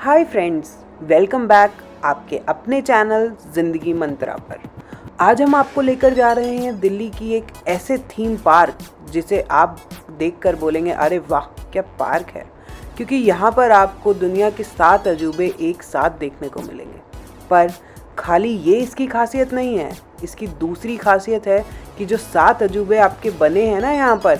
Hi friends, welcome back आपके अपने channel ज़िंदगी मंत्रा पर। आज हम आपको लेकर जा रहे हैं दिल्ली की एक ऐसे थीम पार्क जिसे आप देखकर बोलेंगे अरे वाह क्या पार्क है, क्योंकि यहाँ पर आपको दुनिया के 7 अजूबे एक साथ देखने को मिलेंगे। पर खाली ये इसकी खासियत नहीं है, इसकी दूसरी खासियत है कि जो 7 अजूबे आपके बने हैं ना यहाँ पर,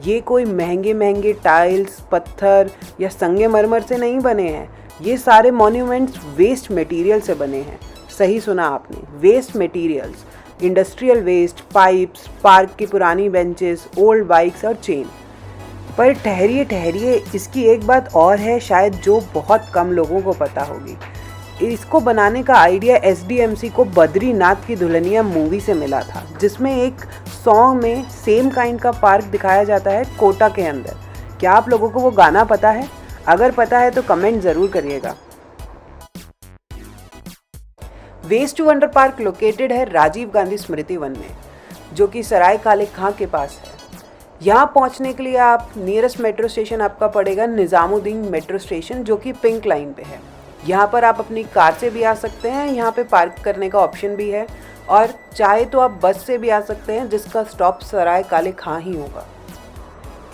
ये कोई महंगे महंगे टाइल्स, पत्थर या संगमरमर से नहीं बने हैं। ये सारे मॉन्यूमेंट्स वेस्ट मटेरियल से बने हैं। सही सुना आपने, waste materials, industrial waste, pipes, park की पुरानी बेंचेस, ओल्ड बाइक्स और चेन। पर ठहरिए ठहरिए, इसकी एक बात और है शायद जो बहुत कम लोगों को पता होगी। इसको बनाने का आइडिया SDMC को बद्रीनाथ की दुल्हनिया मूवी से मिला था, जिसमें एक सॉन्ग में सेम काइंड का पार्क दिखाया जाता है कोटा के अंदर। क्या आप लोगों को वो गाना पता है? अगर पता है तो कमेंट ज़रूर करिएगा। Waste to wonder park located है राजीव गांधी स्मृति वन में, जो कि सराय काले खां के पास है। यहाँ पहुँचने के लिए आप नियरेस्ट मेट्रो स्टेशन आपका पड़ेगा निज़ामुद्दीन मेट्रो स्टेशन, जो कि पिंक लाइन पे है। यहाँ पर आप अपनी कार से भी आ सकते हैं, यहाँ पे पार्क करने का ऑप्शन भी है, और चाहे तो आप बस से भी आ सकते हैं जिसका स्टॉप सराय काले खां ही होगा।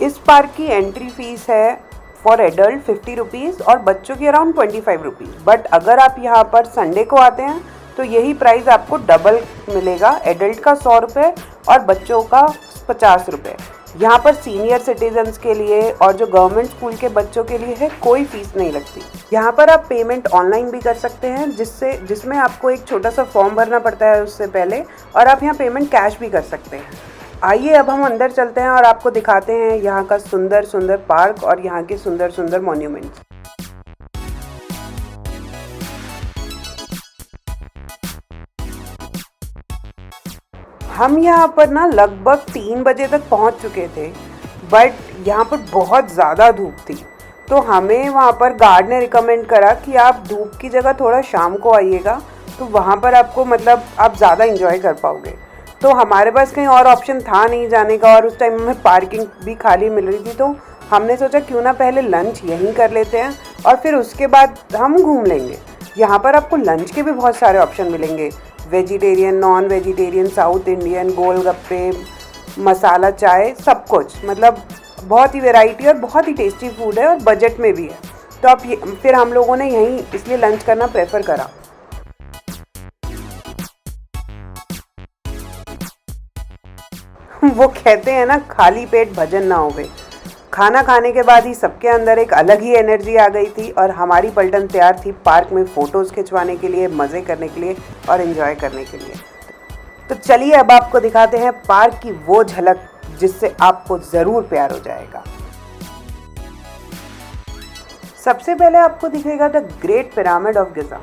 इस पार्क की एंट्री फीस है फॉर एडल्ट 50 रुपीज़ और बच्चों की अराउंड 25 रुपीज़। बट अगर आप यहाँ पर संडे को आते हैं तो यही प्राइस आपको डबल मिलेगा, एडल्ट का 100 रुपये और बच्चों का 50 रुपये। यहाँ पर सीनियर सिटीजन्स के लिए और जो गवर्नमेंट स्कूल के बच्चों के लिए है कोई फीस नहीं लगती। यहाँ पर आप पेमेंट ऑनलाइन भी कर सकते हैं, जिसमें आपको एक छोटा सा फॉर्म भरना पड़ता है उससे पहले, और आप यहाँ पेमेंट कैश भी कर सकते हैं। आइए अब हम अंदर चलते हैं और आपको दिखाते हैं यहाँ का सुंदर सुंदर पार्क और यहाँ के सुंदर सुंदर मॉन्यूमेंट्स। हम यहाँ पर ना लगभग 3 बजे तक पहुँच चुके थे, बट यहाँ पर बहुत ज़्यादा धूप थी, तो हमें वहाँ पर गार्ड ने रिकमेंड करा कि आप धूप की जगह थोड़ा शाम को आइएगा, तो वहाँ पर आपको आप ज़्यादा इंजॉय कर पाओगे। तो हमारे पास कहीं और ऑप्शन था नहीं जाने का, और उस टाइम हमें पार्किंग भी खाली मिल रही थी, तो हमने सोचा क्यों ना पहले लंच यहीं कर लेते हैं और फिर उसके बाद हम घूम लेंगे। यहाँ पर आपको लंच के भी बहुत सारे ऑप्शन मिलेंगे, vegetarian, non vegetarian, south Indian, golgappe, masala चाय, सब कुछ। बहुत ही वैरायटी और बहुत ही टेस्टी फूड है और बजट में भी है। तो फिर हम लोगों ने यहीं इसलिए लंच करना प्रेफर करा। वो कहते हैं ना, खाली पेट भजन ना होवे। खाना खाने के बाद ही सबके अंदर एक अलग ही एनर्जी आ गई थी और हमारी पलटन तैयार थी पार्क में फ़ोटोज़ खिंचवाने के लिए, मज़े करने के लिए और एंजॉय करने के लिए। तो चलिए अब आपको दिखाते हैं पार्क की वो झलक जिससे आपको ज़रूर प्यार हो जाएगा। सबसे पहले आपको दिखेगा the great pyramid of Giza,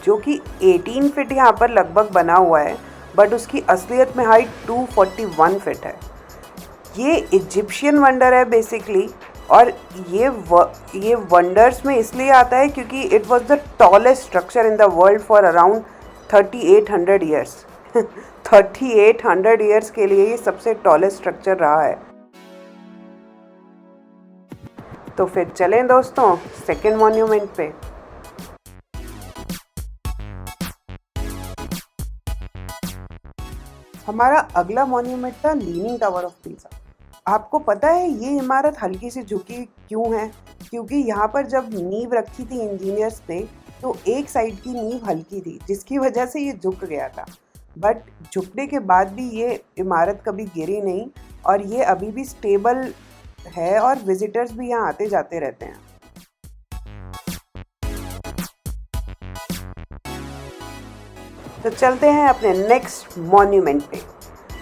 जो कि 18 फीट यहाँ पर लगभग बना हुआ है, बट उसकी असलियत में हाइट 241 फीट है। ये इजिप्शियन वंडर है बेसिकली, और ये वंडर्स में इसलिए आता है क्योंकि it was the tallest structure in the world for around 3800 years. 3800 years के लिए ये सबसे टॉलेस्ट स्ट्रक्चर रहा है। तो फिर चलें दोस्तों सेकेंड मॉन्यूमेंट पे। हमारा अगला मॉन्यूमेंट था लीनिंग टावर ऑफ पीसा। आपको पता है ये इमारत हल्की सी झुकी क्यों है? क्योंकि यहाँ पर जब नींव रखी थी इंजीनियर्स ने, तो एक साइड की नींव हल्की थी, जिसकी वजह से ये झुक गया था। बट झुकने के बाद भी ये इमारत कभी गिरी नहीं और ये अभी भी स्टेबल है और विजिटर्स भी यहाँ आते जाते रहते हैं। तो चलते हैं अपने नेक्स्ट मॉन्यूमेंट पे।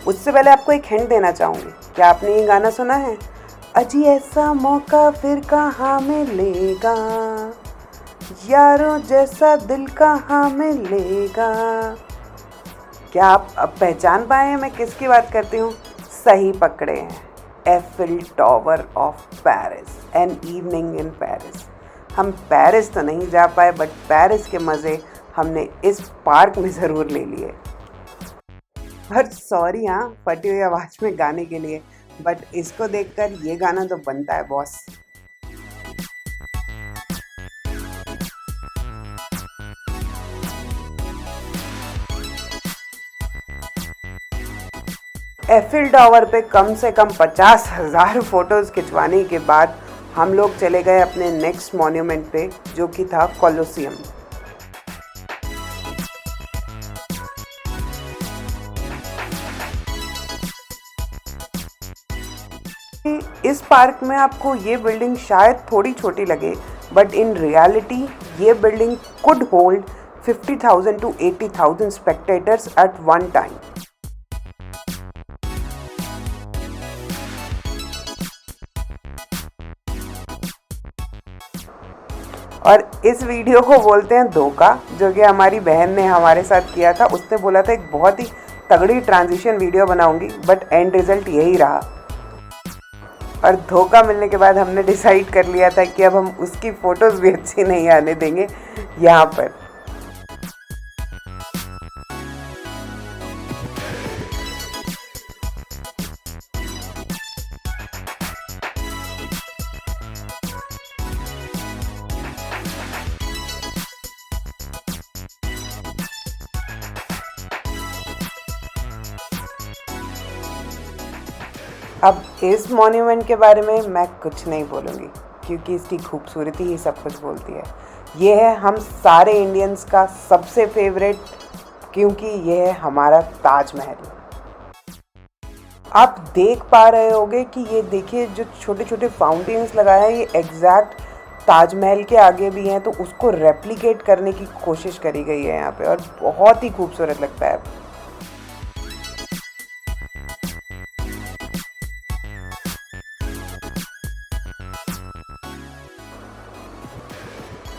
उससे पहले आपको एक हिंट देना चाहूँगी। क्या आपने ये गाना सुना है? अजी ऐसा मौका फिर कहाँ मिलेगा, यारों जैसा दिल कहाँ मिलेगा। क्या आप अब पहचान पाए हैं मैं किसकी बात करती हूँ? सही पकड़े हैं, Eiffel tower of Paris, an evening in Paris. हम पेरिस तो नहीं जा पाए, बट पेरिस के मज़े हमने इस पार्क में ज़रूर ले लिए। और सॉरी हाँ फटी हुई आवाज़ में गाने के लिए, बट इसको देखकर ये गाना तो बनता है बॉस। एफिल टावर पे कम से कम 50,000 फ़ोटोज़ खिंचवाने के बाद हम लोग चले गए अपने नेक्स्ट मॉन्यूमेंट पे, जो कि था कोलोसियम। इस पार्क में आपको ये बिल्डिंग शायद थोड़ी छोटी लगे, बट इन रियलिटी ये building could hold 50,000 to 80,000 spectators at one time। और इस वीडियो को बोलते हैं धोखा, जो कि हमारी बहन ने हमारे साथ किया था। उसने बोला था एक बहुत ही तगड़ी ट्रांजिशन वीडियो बनाऊंगी, बट एंड रिजल्ट यही रहा। और धोखा मिलने के बाद हमने डिसाइड कर लिया था कि अब हम उसकी फ़ोटोज़ भी अच्छी नहीं आने देंगे यहाँ पर। अब इस मॉन्यूमेंट के बारे में मैं कुछ नहीं बोलूँगी, क्योंकि इसकी खूबसूरती ही सब कुछ बोलती है। ये है हम सारे इंडियंस का सबसे फेवरेट, क्योंकि ये है हमारा ताजमहल। आप देख पा रहे होंगे कि ये देखिए जो छोटे छोटे फाउंटेन्स लगाए हैं, ये एग्जैक्ट ताजमहल के आगे भी हैं, तो उसको रेप्लिकेट करने की कोशिश करी गई है यहाँ पे, और बहुत ही खूबसूरत लगता है।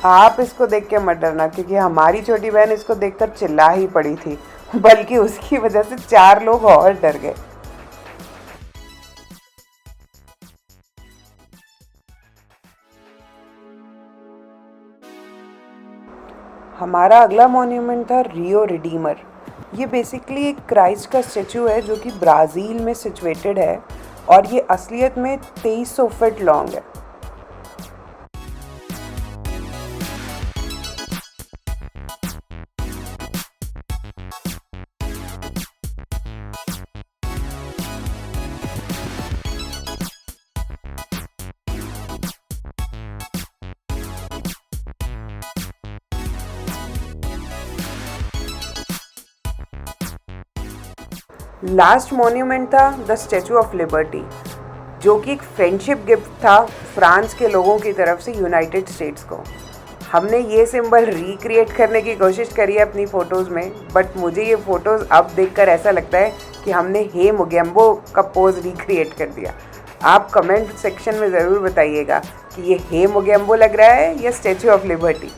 आप इसको देख के मत डरना, क्योंकि हमारी छोटी बहन इसको देखकर चिल्ला ही पड़ी थी, बल्कि उसकी वजह से 4 लोग और डर गए। हमारा अगला मॉन्यूमेंट था रियो रिडीमर। ये बेसिकली एक क्राइस्ट का स्टेचू है, जो कि ब्राज़ील में सिचुएटेड है, और ये असलियत में 2300 फीट लॉन्ग है। लास्ट मॉन्यूमेंट था द स्टैचू ऑफ लिबर्टी, जो कि एक फ्रेंडशिप गिफ्ट था फ्रांस के लोगों की तरफ से यूनाइटेड स्टेट्स को। हमने ये सिंबल रिक्रिएट करने की कोशिश करी है अपनी फ़ोटोज़ में, बट मुझे ये फ़ोटोज़ अब देखकर ऐसा लगता है कि हमने हे मुगेम्बो का पोज रिक्रिएट कर दिया। आप कमेंट सेक्शन में ज़रूर बताइएगा कि ये हे मुगेम्बो लग रहा है या स्टैचू ऑफ लिबर्टी।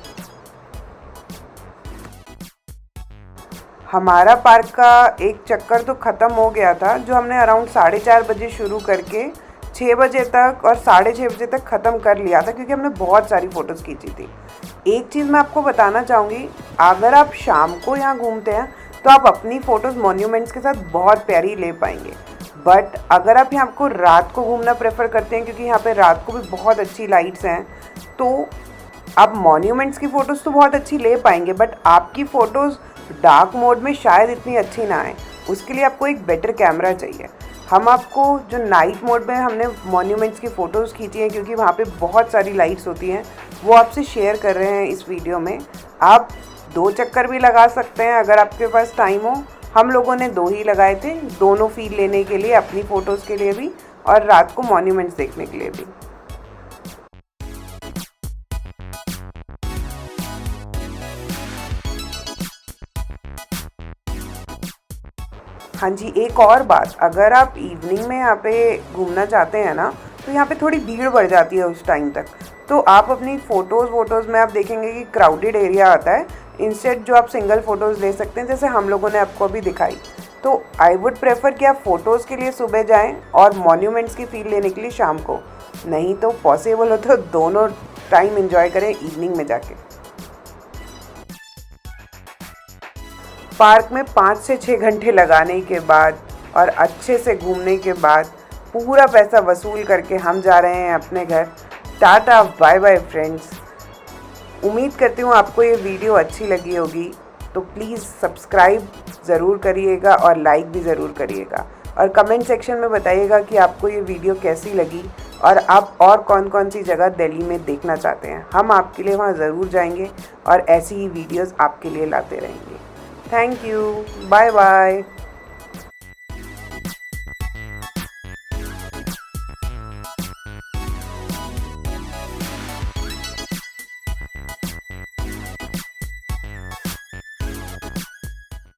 हमारा पार्क का एक चक्कर तो ख़त्म हो गया था, जो हमने अराउंड 4:30 बजे शुरू करके 6 बजे तक और 6:30 बजे तक ख़त्म कर लिया था, क्योंकि हमने बहुत सारी फ़ोटोज़ खींची थी। एक चीज़ मैं आपको बताना चाहूँगी, अगर आप शाम को यहाँ घूमते हैं तो आप अपनी फ़ोटोज़ मॉन्यूमेंट्स के साथ बहुत प्यारी ले पाएंगे। बट अगर आप यहाँ को रात को घूमना प्रेफर करते हैं, क्योंकि यहाँ पर रात को भी बहुत अच्छी लाइट्स हैं, तो आप मॉन्यूमेंट्स की फ़ोटोज़ तो बहुत अच्छी ले पाएंगे, बट आपकी फ़ोटोज़ डार्क मोड में शायद इतनी अच्छी ना आए। उसके लिए आपको एक बेटर कैमरा चाहिए। हम आपको जो नाइट मोड में हमने मॉन्यूमेंट्स की फ़ोटोज़ खींची हैं, क्योंकि वहाँ पे बहुत सारी लाइट्स होती हैं, वो आपसे शेयर कर रहे हैं इस वीडियो में। आप 2 चक्कर भी लगा सकते हैं अगर आपके पास टाइम हो। हम लोगों ने 2 ही लगाए थे, दोनों फील लेने के लिए, अपनी फ़ोटोज़ के लिए भी और रात को मॉन्यूमेंट्स देखने के लिए भी। हाँ जी, एक और बात, अगर आप इवनिंग में यहाँ पे घूमना चाहते हैं ना, तो यहाँ पे थोड़ी भीड़ बढ़ जाती है उस टाइम तक। तो आप अपनी फ़ोटोज़ में आप देखेंगे कि क्राउडेड एरिया आता है। इंस्टेड जो आप सिंगल फ़ोटोज़ ले सकते हैं, जैसे हम लोगों ने आपको अभी दिखाई। तो आई वुड प्रेफर कि आप फ़ोटोज़ के लिए सुबह जाएँ और मॉन्यूमेंट्स की फ़ील लेने के लिए शाम को। नहीं तो पॉसिबल हो तो दोनों टाइम इन्जॉय करें इवनिंग में जाके। पार्क में 5 से 6 घंटे लगाने के बाद और अच्छे से घूमने के बाद पूरा पैसा वसूल करके हम जा रहे हैं अपने घर। Tata bye bye friends. उम्मीद करती हूँ आपको ये वीडियो अच्छी लगी होगी, तो प्लीज़ सब्सक्राइब ज़रूर करिएगा और लाइक भी ज़रूर करिएगा। और कमेंट सेक्शन में बताइएगा कि आपको ये वीडियो कैसी लगी और आप और कौन कौन सी जगह दिल्ली में देखना चाहते हैं। हम आपके लिए वहाँ ज़रूर जाएंगे और ऐसी ही वीडियोस आपके लिए लाते रहेंगे। Thank you, bye bye.